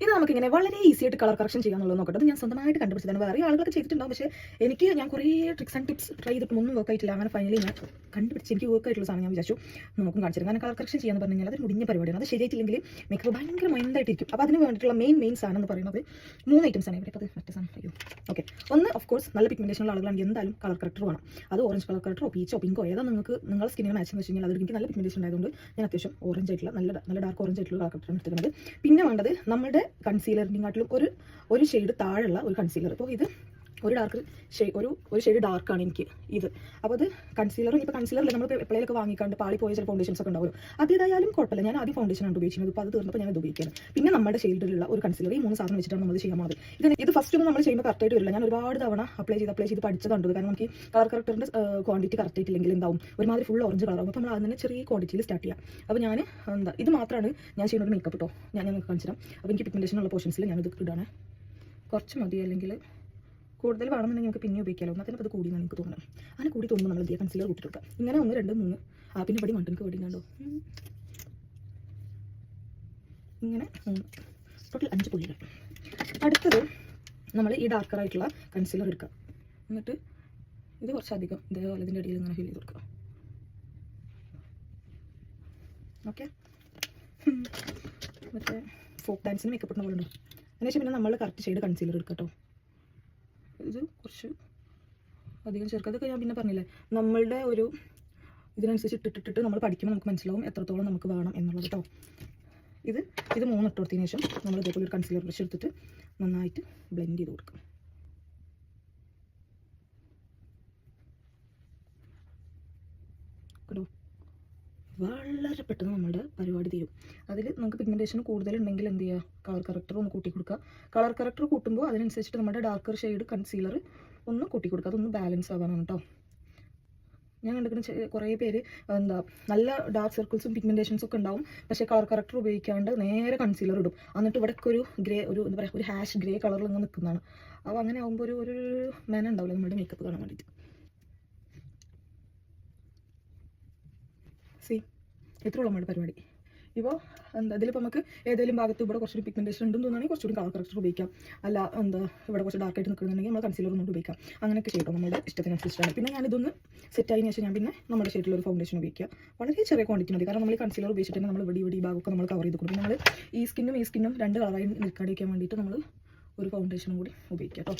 ഇത് നമുക്കിങ്ങനെ വളരെ ഈസി ആയിട്ട് കളർ കറക്ഷൻ ചെയ്യാന്നുള്ളത് നോക്കട്ടെ. അത് ഞാൻ സ്വന്തമായിട്ട് കണ്ടുപിടിച്ചതാണ്. വേറെ ആളുകളൊക്കെ ചെയ്തിട്ടുണ്ടാവും, പക്ഷേ ഞാൻ കുറേ ട്രിക്സ് ആൻഡ് ടിപ്സ് ട്രൈ ചെയ്തിട്ട് ഒന്നും വർക്ക് ആയിട്ടില്ല. അങ്ങനെ ഫൈനലി ഞാൻ കണ്ടുപിടിച്ച് എനിക്ക് വർക്ക് ആയിട്ടുള്ള സാധനം ഞാൻ വിചാരിച്ചു നമുക്കും കാണിച്ചു. കാരണം കളർ കറക്ഷൻ ചെയ്യാന്ന് പറഞ്ഞു കഴിഞ്ഞാൽ അത് മുടിഞ്ഞ പരിപാടിയാണ്. അത് ശരിയായിട്ടില്ലെങ്കിൽ മേക്കപ്പ് ഭയങ്കര മൈൻഡായിട്ടിരിക്കും. അപ്പോൾ അതിന് വേണ്ടിയിട്ടുള്ള മെയിൻ സാധനം എന്ന് പറയുന്നത് 3 ഐറ്റംസ് ആണ്. ഇവിടെ അത് മറ്റേ സാധനം അയ്യോ ഓക്കെ. ഒന്ന് ഓഫ് കോഴ്സ് നല്ല പിഗ്മെന്റേഷനുള്ള ആളുകളാണെങ്കിൽ എന്തായാലും കളർ കറക്റ്റർ വേണം. അത് ഓറഞ്ച് കളർ കറക്റ്ററോ പീച്ചോ പിങ്കോ ഏതാ നിങ്ങൾക്ക് നിങ്ങളുടെ സ്കിന്നിന് മാച്ച് എന്ന് വെച്ച് കഴിഞ്ഞാൽ അത് എനിക്ക് നല്ല പിഗ്മെന്റേഷൻ ആയതുകൊണ്ട് ഞാൻ അത്യാവശ്യം ഓറഞ്ച് ആയിട്ടുള്ള നല്ല ഡാർക്ക് ഓറഞ്ച് ആയിട്ടുള്ള കളർ കറക്റ്ററാണ് എടുത്തിട്ടുണ്ട്. പിന്നെ വേണ്ടത് നമ്മുടെ കൺസീലറിനെക്കാട്ടിലും ഒരു ഷെയ്ഡ് താഴെയുള്ള ഒരു കൺസീലർ. ഇപ്പോൾ ഇത് ഒരു ഡാർക്ക് ഒരു ഷെയ്ഡ് ഡാർക്കാണ് എനിക്ക് ഇത്. അപ്പോൾ അത് കൺസീലറും ഇപ്പോൾ കൺസീലറിൽ നമ്മൾ എപ്പോഴേലൊക്കെ വാങ്ങിക്കാണ്ട് പാളി പോയ ചില ഫൗണ്ടേഷൻസ് ഒക്കെ ഉണ്ടാവും. അതേതായാലും കുഴപ്പമില്ല. ഞാൻ ആദ്യം ഫൗണ്ടേഷനാണ് ഉപയോഗിക്കുന്നത്. ഇപ്പോൾ അത് തീർന്നപ്പോൾ ഞാൻ ഇത് ഉപയോഗിക്കുന്നത്. പിന്നെ നമ്മുടെ ഷെയ്ഡിലുള്ള ഒരു കൺസീലർ, ഈ 3 സാധനം വെച്ചിട്ടാണ് നമ്മൾ ചെയ്യാൻ പോകുന്നത്. ഇത് ഫസ്റ്റ് ഒന്നും നമ്മൾ ചെയ്യുമ്പോൾ കറക്റ്റായിട്ട് വരില്ല. ഞാൻ ഒരുപാട് തവണ അപ്ലൈ ചെയ്ത് പഠിച്ചതുണ്ട്. കാരണം നമുക്ക് ഈ കളർ കറക്റ്ററിൻ്റെ ക്വാണ്ടിറ്റി കറക്റ്റ് ആയിട്ടില്ലെങ്കിൽ എന്താവും ഒരുമാതിരി ഫുൾ ഓറഞ്ച് കളറാകും. അപ്പോൾ നമ്മൾ അതിന് ചെറിയ ക്വാണ്ടിറ്റിയിൽ സ്റ്റാർട്ട് ചെയ്യാം. അപ്പോൾ ഞാൻ ഇത് മാത്രമാണ് ഞാൻ ചെയ്യുന്ന ഒരു മേക്കപ്പ് കേട്ടോ. ഞാൻ നിങ്ങൾക്ക് കാണിച്ചു തരാം. അപ്പോൾ എനിക്ക് പിഗ്മെന്റേഷനുള്ള പോർഷൻസിൽ ഞാനിത് ഇടാണ്. കുറച്ച് മതി, അല്ലെങ്കിൽ കൂടുതൽ വേണമെന്നുണ്ടെങ്കിൽ നമുക്ക് പിന്നെ ഉപയോഗിക്കാമല്ലോ. എന്നാൽ അത് കൂടി എനിക്ക് തോന്നണം. അങ്ങനെ കൂടി തോന്നുമ്പോൾ നമ്മൾ കൺസീലർ കൂട്ടിയെടുക്കാം. ഇങ്ങനെ 1 2 3 പിന്നെ ഇവിടെ മണ്ടഎനിക്ക് വേണ്ടി കണ്ടോ ഇങ്ങനെ 3 ടോട്ടൽ 5 പുള്ളികൾ. അടുത്തത് നമ്മൾ ഈ ഡാർക്കറായിട്ടുള്ള കൺസീലർ എടുക്കുക. എന്നിട്ട് ഇത് കുറച്ചധികം ഇതേപോലെ ഇതിൻ്റെ ഇടയിൽ ഇങ്ങനെ ഫിൽ ചെയ്ത് കൊടുക്കുക. ഓക്കെ, മറ്റേ ഫോക്ക് ഡാൻസിന് മേക്കപ്പ് ഇടുന്ന പോലെ ഉണ്ടോ. അതിനുശേഷം പിന്നെ നമ്മൾ കറക്റ്റ് ഷെയ്ഡ് കൺസീലർ എടുക്കുക കേട്ടോ. ഇത് കുറച്ച് അധികം ചേർക്കുക. അതൊക്കെ ഞാൻ പിന്നെ പറഞ്ഞില്ലേ, നമ്മളുടെ ഒരു ഇതിനനുസരിച്ച് ഇട്ടിട്ട് നമ്മൾ പഠിക്കുമ്പോൾ നമുക്ക് മനസ്സിലാവും എത്രത്തോളം നമുക്ക് വേണം എന്നുള്ളത് കേട്ടോ. ഇത് 3 ഇട്ട് കൊടുത്തതിന് ശേഷം നമ്മൾ ഇതേപോലെ ഒരു കൺസീലർ ബ്രഷ് എടുത്തിട്ട് നന്നായിട്ട് ബ്ലെൻഡ് ചെയ്ത് കൊടുക്കും. കേട്ടോ, വളരെ പെട്ടെന്ന് നമ്മുടെ പരിപാടി തീരും. അതിൽ നമുക്ക് പിഗ്മെൻറ്റേഷൻ കൂടുതലുണ്ടെങ്കിൽ എന്ത് ചെയ്യുക, കളർ കറക്റ്റർ ഒന്ന് കൂട്ടി കൊടുക്കുക. കളർ കറക്റ്റർ കൂട്ടുമ്പോൾ അതിനനുസരിച്ചിട്ട് നമ്മുടെ ഡാർക്കർ ഷെയ്ഡ് കൺസീലർ ഒന്ന് കൂട്ടി കൊടുക്കുക. അതൊന്ന് ബാലൻസ് ആവാനാണ് കേട്ടോ. ഞാൻ കണ്ടിരിക്കുന്ന കുറേ പേര് നല്ല ഡാർക്ക് സർക്കിൾസും പിഗ്മെൻറ്റേഷൻസും ഒക്കെ ഉണ്ടാവും, പക്ഷേ കളർ കറക്റ്റർ ഉപയോഗിക്കാണ്ട് നേരെ കൺസീലർ ഇടും. എന്നിട്ട് ഇവിടെയൊക്കെ ഒരു ഗ്രേ എന്താ പറയുക, ഒരു ഹാഷ് ഗ്രേ കളറിൽ ഇങ്ങനെ നിൽക്കുന്നതാണ്. അപ്പോൾ അങ്ങനെ ആകുമ്പോൾ ഒരു മേന ഉണ്ടാവില്ല നമ്മുടെ മേക്കപ്പ് കാണാൻ വേണ്ടിയിട്ട്. ഇത്രയുള്ള നമ്മുടെ പരിപാടി. ഇപ്പോൾ ഇതിലിപ്പോൾ നമുക്ക് ഏതെങ്കിലും ഭാഗത്ത് ഇവിടെ കുറച്ചൊരു പിഗ്മെൻറ്റേഷൻ ഉണ്ടെന്ന് തോന്നുകയാണെങ്കിൽ കുറച്ചുകൂടി കളർ കറക്റ്റർ ഉപയോഗിക്കാം. അല്ല ഇവിടെ കുറച്ച് ഡാർക്കായിട്ട് നിൽക്കുന്നുണ്ടെങ്കിൽ നമ്മൾ കൺസീലർ ഒന്നും ഉപയോഗിക്കാം. അങ്ങനെയൊക്കെ ചെയ്യട്ടോ, നമ്മുടെ ഇഷ്ടത്തിനനുസരിച്ചാണ്. പിന്നെ ഞാനിതൊന്ന് സെറ്റായതിനു ശേഷം ഞാൻ പിന്നെ നമ്മുടെ ഷെയ്ഡിലൊരു ഫൗണ്ടേഷൻ ഉപയോഗിക്കുക. വളരെ ചെറിയ ക്വാണ്ടിറ്റി മതി. കാരണം നമ്മൾ ഈ കൺസീലർ ഉപയോഗിച്ചിട്ട് നമ്മൾ ഇവിടെ ഈ ഭാഗമൊക്കെ നമ്മൾ കവർ ചെയ്ത് കൊടുക്കും. നമ്മൾ ഈ സ്കിന്നും 2 കളറായി നിൽക്കാണ്ടിരിക്കാൻ വേണ്ടിയിട്ട് നമ്മൾ ഒരു ഫൗണ്ടേഷനും കൂടി ഉപയോഗിക്കാം കേട്ടോ.